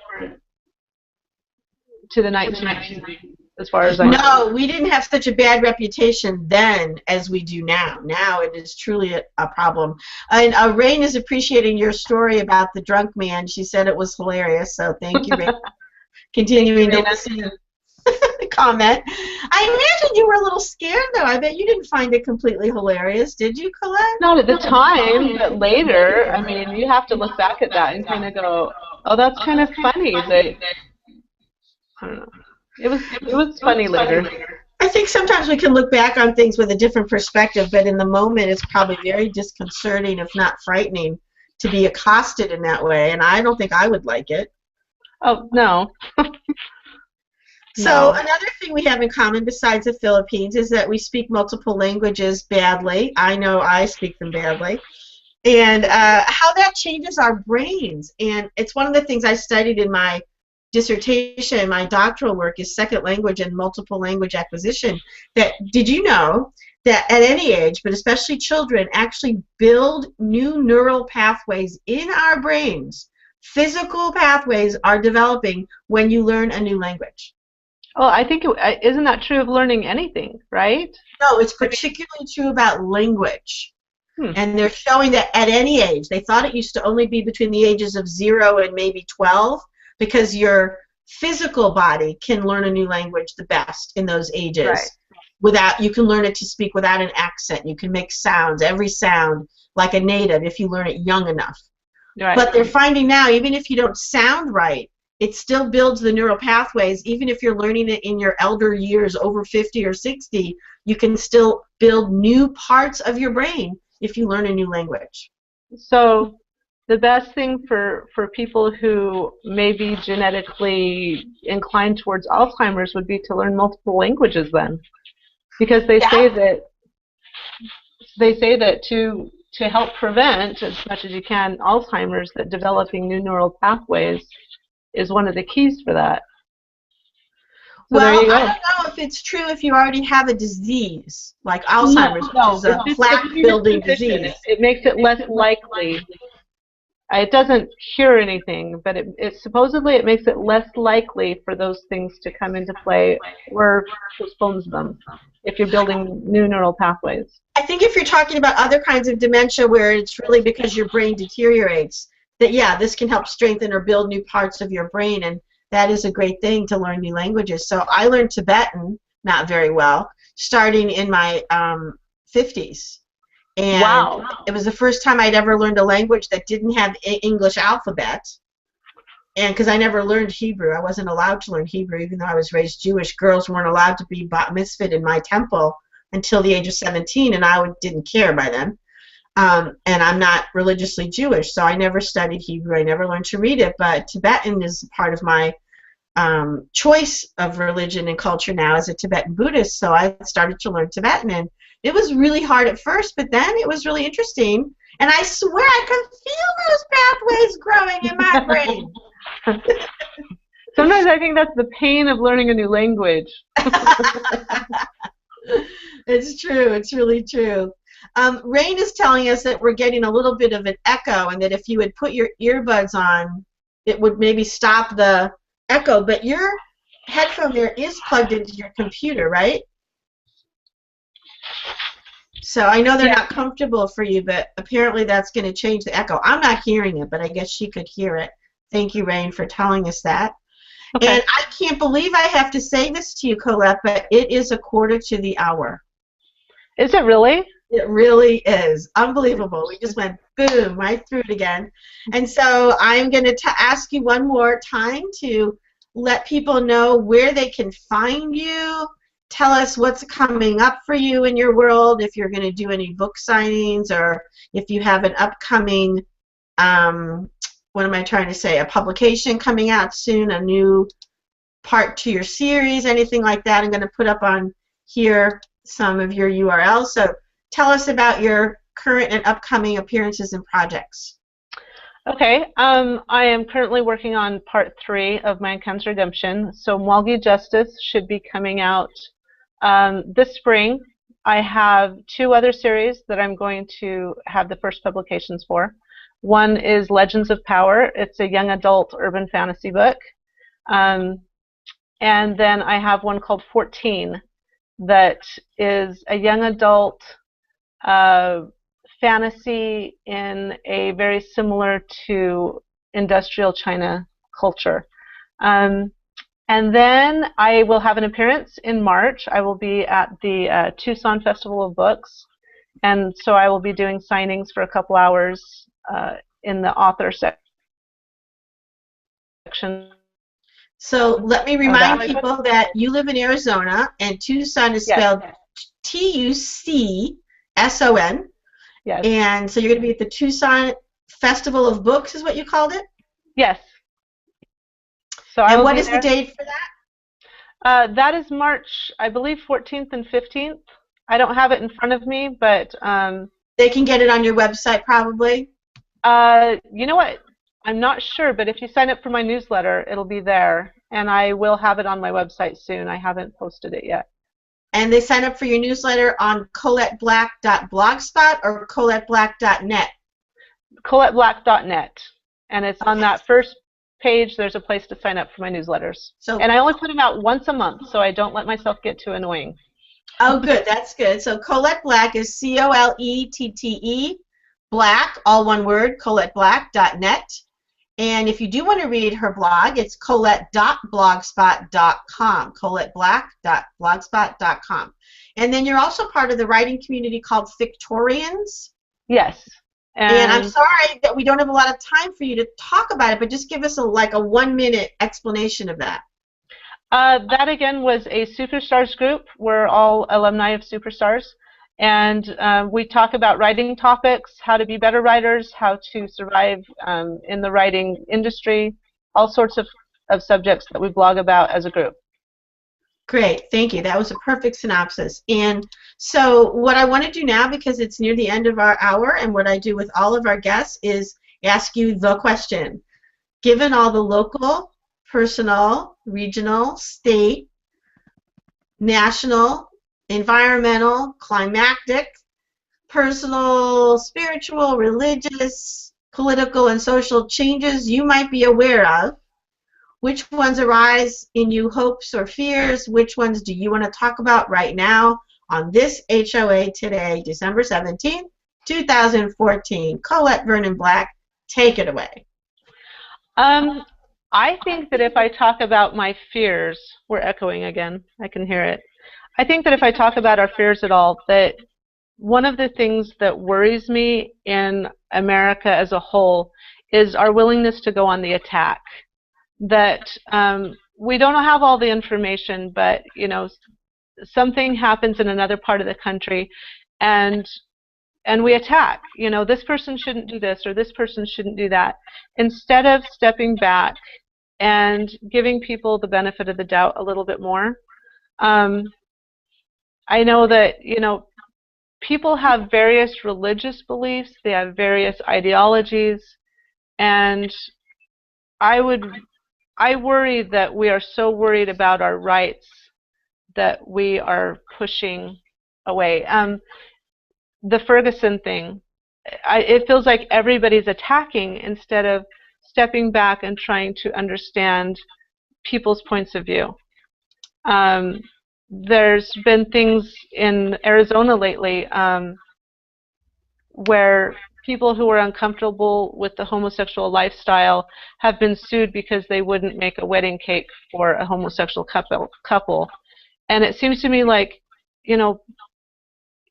to the 19th, as far as I know. No, we didn't have such a bad reputation then as we do now. Now it is truly a problem. And Rain is appreciating your story about the drunk man. She said it was hilarious, so thank you, Rain. Continuing to listen. Comment. I imagine you were a little scared, though. I bet you didn't find it completely hilarious, did you, Colette? Not at the time, but later. I mean, you have to look back at that and kind of go, "Oh, that's kind of funny." That I don't know. It was funny later. I think sometimes we can look back on things with a different perspective, but in the moment, it's probably very disconcerting, if not frightening, to be accosted in that way. And I don't think I would like it. Oh no. So another thing we have in common besides the Philippines is that we speak multiple languages badly. I know I speak them badly. And how that changes our brains. And it's one of the things I studied in my dissertation, my doctoral work, is second language and multiple language acquisition. Did you know that at any age, but especially children, actually build new neural pathways in our brains? Physical pathways are developing when you learn a new language. Well, I think isn't that true of learning anything, right? No, it's particularly true about language. And they're showing that at any age, they thought it used to only be between the ages of 0 and maybe 12, because your physical body can learn a new language the best in those ages. Right. You can learn it to speak without an accent. You can make sounds, every sound, like a native if you learn it young enough. Right. But they're finding now, even if you don't sound right, it still builds the neural pathways. Even if you're learning it in your elder years, over 50 or 60, you can still build new parts of your brain if you learn a new language. So the best thing for people who may be genetically inclined towards Alzheimer's would be to learn multiple languages then. Because they say that to help prevent, as much as you can, Alzheimer's, that developing new neural pathways is one of the keys for that. So well, I don't know if it's true if you already have a disease, like Alzheimer's, which is a plaque-building disease. It makes it less likely. It doesn't cure anything, but supposedly it makes it less likely for those things to come into play or postpones them if you're building new neural pathways. I think if you're talking about other kinds of dementia where it's really because your brain deteriorates, that this can help strengthen or build new parts of your brain, and that is a great thing to learn new languages. So I learned Tibetan, not very well, starting in my 50s. And it was the first time I'd ever learned a language that didn't have an English alphabet. And because I never learned Hebrew, I wasn't allowed to learn Hebrew, even though I was raised Jewish. Girls weren't allowed to be bat mitzvah in my temple until the age of 17, and I didn't care by then. And I'm not religiously Jewish, so I never studied Hebrew. I never learned to read it, but Tibetan is part of my choice of religion and culture now as a Tibetan Buddhist, so I started to learn Tibetan, and it was really hard at first, but then it was really interesting, and I swear I could feel those pathways growing in my brain. Sometimes I think that's the pain of learning a new language. It's true. It's really true. Rain is telling us that we're getting a little bit of an echo, and that if you would put your earbuds on, it would maybe stop the echo. But your headphone there is plugged into your computer, right? So I know they're not comfortable for you, but apparently that's going to change the echo. I'm not hearing it, but I guess she could hear it. Thank you, Rain, for telling us that. Okay. And I can't believe I have to say this to you, Colette, but it is 1:45. Is it really? It really is. Unbelievable. We just went boom, right through it again. And so I'm going to ask you one more time to let people know where they can find you. Tell us what's coming up for you in your world, if you're going to do any book signings, or if you have an upcoming, what am I trying to say, a publication coming out soon, a new part to your series, anything like that. I'm going to put up on here some of your URLs. So tell us about your current and upcoming appearances and projects. Okay, I am currently working on part 3 of Mankind's Redemption. So Mwalgi Justice should be coming out this spring. I have 2 other series that I'm going to have the first publications for. One is Legends of Power. It's a young adult urban fantasy book. And then I have one called 14 that is a young adult fantasy in a very similar to industrial China culture. And then I will have an appearance in March. I will be at the Tucson Festival of Books, and so I will be doing signings for a couple hours in the author section. So let me remind people that you live in Arizona, and Tucson is spelled Tucson. Yes. And so you're going to be at the Tucson Festival of Books, is what you called it? Yes. So and what is the date for that? That is March, I believe, 14th and 15th. I don't have it in front of me, but they can get it on your website probably. You know what? I'm not sure, but if you sign up for my newsletter, it'll be there, and I will have it on my website soon. I haven't posted it yet. And they sign up for your newsletter on coletteblack.blogspot or coletteblack.net? coletteblack.net, and it's on that first page. There's a place to sign up for my newsletters. And I only put them out once a month, so I don't let myself get too annoying. Oh, good. That's good. So Colette Black is COLETTE, Black, all one word, coletteblack.net. And if you do want to read her blog, it's colette.blogspot.com, coletteblack.blogspot.com. And then you're also part of the writing community called Victorians. Yes. And I'm sorry that we don't have a lot of time for you to talk about it, but just give us a 1-minute explanation of that. That, again, was a Superstars group. We're all alumni of Superstars. And we talk about writing topics, how to be better writers, how to survive in the writing industry, all sorts of subjects that we blog about as a group. Great, thank you. That was a perfect synopsis. And so what I want to do now, because it's near the end of our hour, and what I do with all of our guests is ask you the question. Given all the local, personal, regional, state, national, environmental, climactic, personal, spiritual, religious, political, and social changes you might be aware of, which ones arise in you hopes or fears? Which ones do you want to talk about right now on this HOA today, December 17th, 2014? Colette Vernon Black, take it away. I think that if I talk about my fears, we're echoing again, I can hear it. I think that if I talk about our fears at all, that one of the things that worries me in America as a whole is our willingness to go on the attack. That we don't have all the information, but something happens in another part of the country, and we attack. This person shouldn't do this, or this person shouldn't do that, instead of stepping back and giving people the benefit of the doubt a little bit more. I know that people have various religious beliefs, they have various ideologies, and I worry that we are so worried about our rights that we are pushing away. The Ferguson thing, it feels like everybody's attacking instead of stepping back and trying to understand people's points of view. There's been things in Arizona lately where people who are uncomfortable with the homosexual lifestyle have been sued because they wouldn't make a wedding cake for a homosexual couple. And it seems to me like,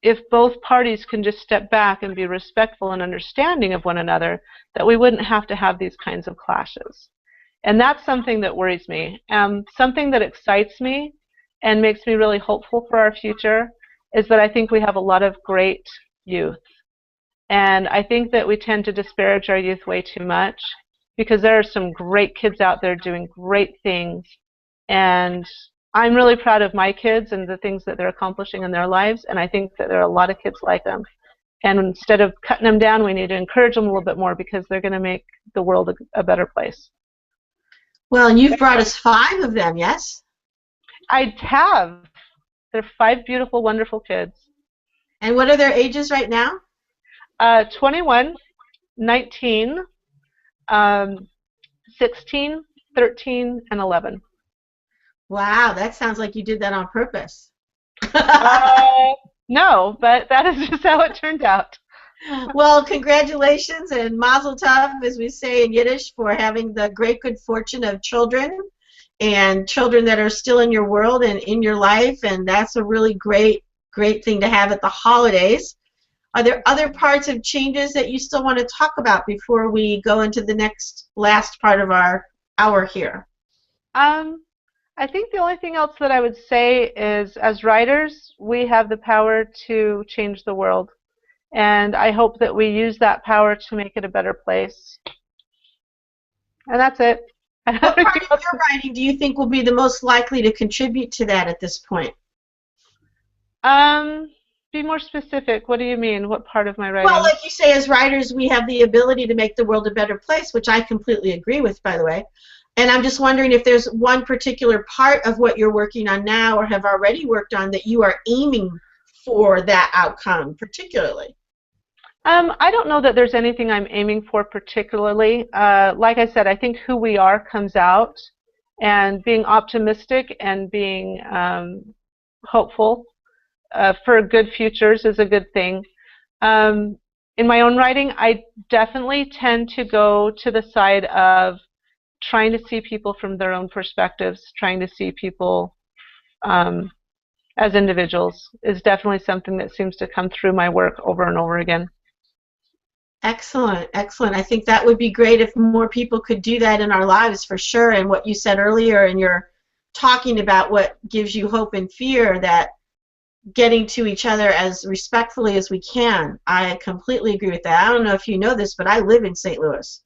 if both parties can just step back and be respectful and understanding of one another, that we wouldn't have to have these kinds of clashes. And that's something that worries me. Something that excites me and makes me really hopeful for our future is that I think we have a lot of great youth. And I think that we tend to disparage our youth way too much, because there are some great kids out there doing great things. And I'm really proud of my kids and the things that they're accomplishing in their lives, and I think that there are a lot of kids like them. And instead of cutting them down, we need to encourage them a little bit more, because they're going to make the world a better place. Well, and you've brought us 5 of them, yes? I have. They're 5 beautiful, wonderful kids. And what are their ages right now? 21, 19, 16, 13, and 11. Wow, that sounds like you did that on purpose. No, but that is just how it turned out. Well, congratulations and mazel tov, as we say in Yiddish, for having the great good fortune of children and children that are still in your world and in your life, and that's a really great thing to have at the holidays. Are there other parts of changes that you still want to talk about before we go into the last part of our hour here? I think the only thing else that I would say is, as writers, we have the power to change the world. And I hope that we use that power to make it a better place. And that's it. What part of your writing do you think will be the most likely to contribute to that at this point? Be more specific. What do you mean? What part of my writing? Well, like you say, as writers, we have the ability to make the world a better place, which I completely agree with, by the way. And I'm just wondering if there's one particular part of what you're working on now or have already worked on that you are aiming for that outcome particularly. I don't know that there's anything I'm aiming for particularly. Like I said, I think who we are comes out, and being optimistic and being hopeful for good futures is a good thing. In my own writing, I definitely tend to go to the side of trying to see people from their own perspectives, trying to see people as individuals is definitely something that seems to come through my work over and over again. Excellent, excellent. I think that would be great if more people could do that in our lives, for sure. And what you said earlier, and you're talking about what gives you hope and fear, that getting to each other as respectfully as we can. I completely agree with that. I don't know if you know this, but I live in St. Louis.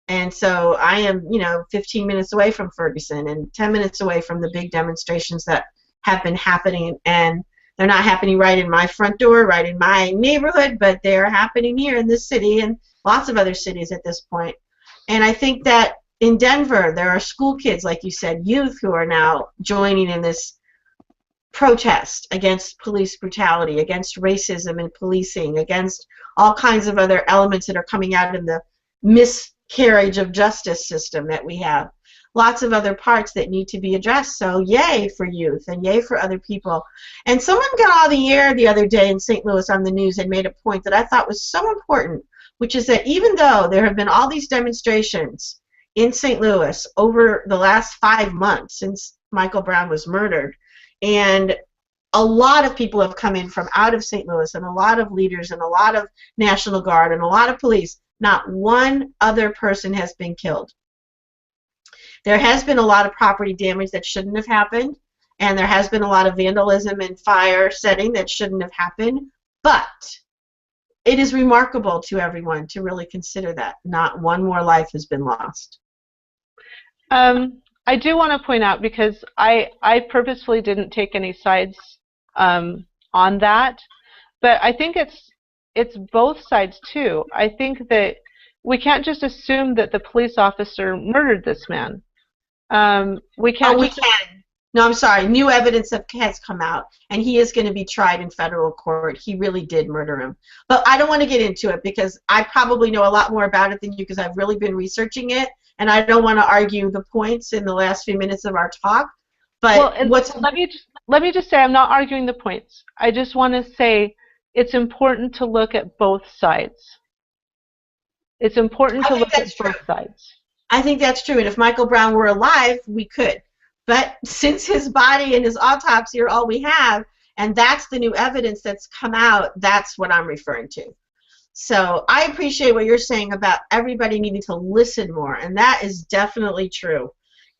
And so I am, 15 minutes away from Ferguson and 10 minutes away from the big demonstrations that have been happening. And they're not happening right in my front door, right in my neighborhood, but they're happening here in this city and lots of other cities at this point. And I think that in Denver, there are school kids, like you said, youth who are now joining in this protest against police brutality, against racism and policing, against all kinds of other elements that are coming out in the miscarriage of justice system that we have. Lots of other parts that need to be addressed. So yay for youth and yay for other people. And someone got on the air the other day in St. Louis on the news and made a point that I thought was so important, which is that even though there have been all these demonstrations in St. Louis over the last 5 months since Michael Brown was murdered, and a lot of people have come in from out of St. Louis, and a lot of leaders and a lot of National Guard and a lot of police, not one other person has been killed. There has been a lot of property damage that shouldn't have happened, and there has been a lot of vandalism and fire setting that shouldn't have happened, but it is remarkable to everyone to really consider that not one more life has been lost. I do want to point out, because I purposefully didn't take any sides on that, but I think it's both sides too. I think that we can't just assume that the police officer murdered this man. We can't. Oh, we can. No, I'm sorry. New evidence has come out, and he is going to be tried in federal court. He really did murder him. But I don't want to get into it because I probably know a lot more about it than you, because I've really been researching it, and I don't want to argue the points in the last few minutes of our talk. But let me just say, I'm not arguing the points. I just want to say it's important to look at both sides. It's important to look at both sides. I think that's true, and if Michael Brown were alive, we could. But since his body and his autopsy are all we have, and that's the new evidence that's come out, that's what I'm referring to. So I appreciate what you're saying about everybody needing to listen more, and that is definitely true.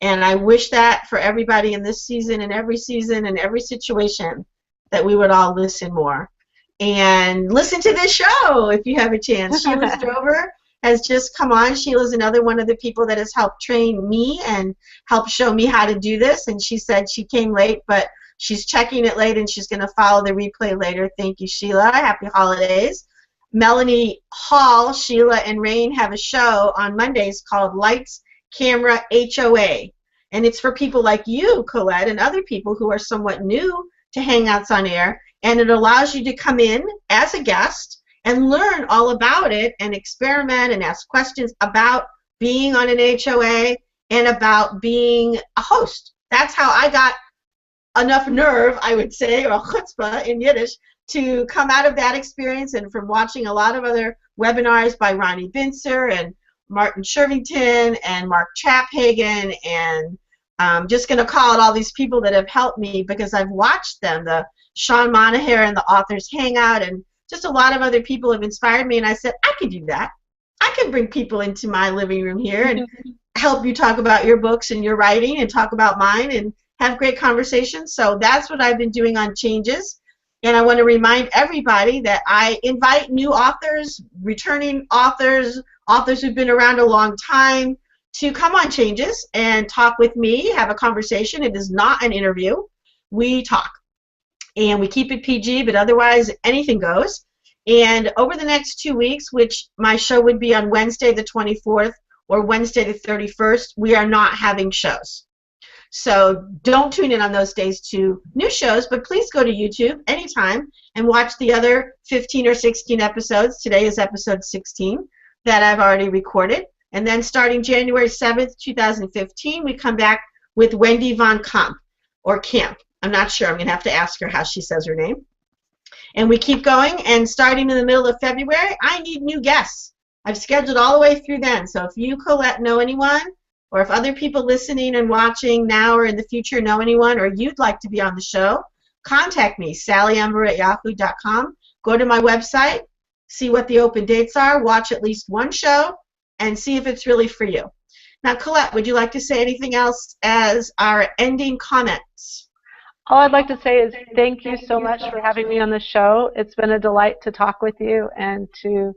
And I wish that for everybody in this season and every situation, that we would all listen more. And listen to this show if you have a chance. Sheila Strober has just come on. Sheila's another one of the people that has helped train me and helped show me how to do this. And she said she came late, but she's checking it late, and she's going to follow the replay later. Thank you, Sheila. Happy holidays. Melanie Hall, Sheila, and Rain have a show on Mondays called Lights, Camera, HOA. And it's for people like you, Colette, and other people who are somewhat new to Hangouts on Air. And it allows you to come in as a guest and learn all about it and experiment and ask questions about being on an HOA and about being a host. That's how I got enough nerve, I would say, or chutzpah in Yiddish, to come out of that experience and from watching a lot of other webinars by Ronnie Binzer and Martin Shervington and Mark Chaphagen, and I'm just going to call it all these people that have helped me because I've watched them, the Sean Monaher and the Authors Hangout, and just a lot of other people have inspired me, and I said, I could do that. I could bring people into my living room here and help you talk about your books and your writing and talk about mine and have great conversations. So that's what I've been doing on Changes. And I want to remind everybody that I invite new authors, returning authors, authors who've been around a long time, to come on Changes and talk with me, have a conversation. It is not an interview. We talk. And we keep it PG, but otherwise anything goes. And over the next 2 weeks, which my show would be on Wednesday the 24th or Wednesday the 31st, we are not having shows. So don't tune in on those days to new shows, but please go to YouTube anytime and watch the other 15 or 16 episodes. Today is episode 16 that I've already recorded. And then starting January 7th, 2015, we come back with Wendy Von Kamp, or Camp. I'm not sure. I'm going to have to ask her how she says her name. And we keep going, and starting in the middle of February, I need new guests. I've scheduled all the way through then. So if you, Colette, know anyone, or if other people listening and watching now or in the future know anyone, or you'd like to be on the show, contact me, sallyember@yahoo.com. Go to my website, see what the open dates are, watch at least one show, and see if it's really for you. Now, Colette, would you like to say anything else as our ending comments? All I'd like to say is thank you so much for having me on the show. It's been a delight to talk with you and to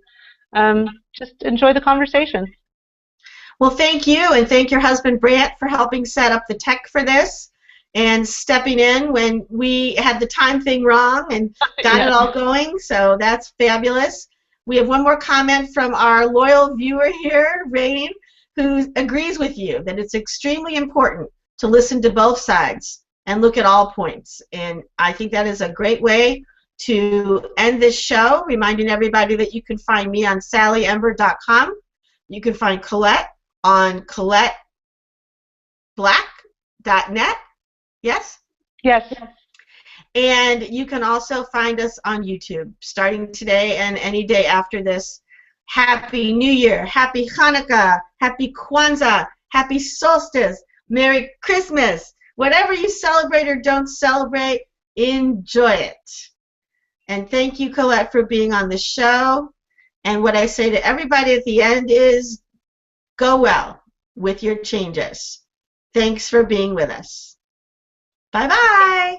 just enjoy the conversation. Well, thank you, and thank your husband, Brant, for helping set up the tech for this and stepping in when we had the time thing wrong and got it all going, so that's fabulous. We have one more comment from our loyal viewer here, Rain, who agrees with you that it's extremely important to listen to both sides and look at all points. And I think that is a great way to end this show, reminding everybody that you can find me on sallyember.com. You can find Colette on ColetteBlack.net. Yes? Yes. And you can also find us on YouTube, starting today and any day after this. Happy New Year, Happy Hanukkah, Happy Kwanzaa, Happy Solstice, Merry Christmas. Whatever you celebrate or don't celebrate, enjoy it. And thank you, Colette, for being on the show. And what I say to everybody at the end is, go well with your changes. Thanks for being with us. Bye-bye.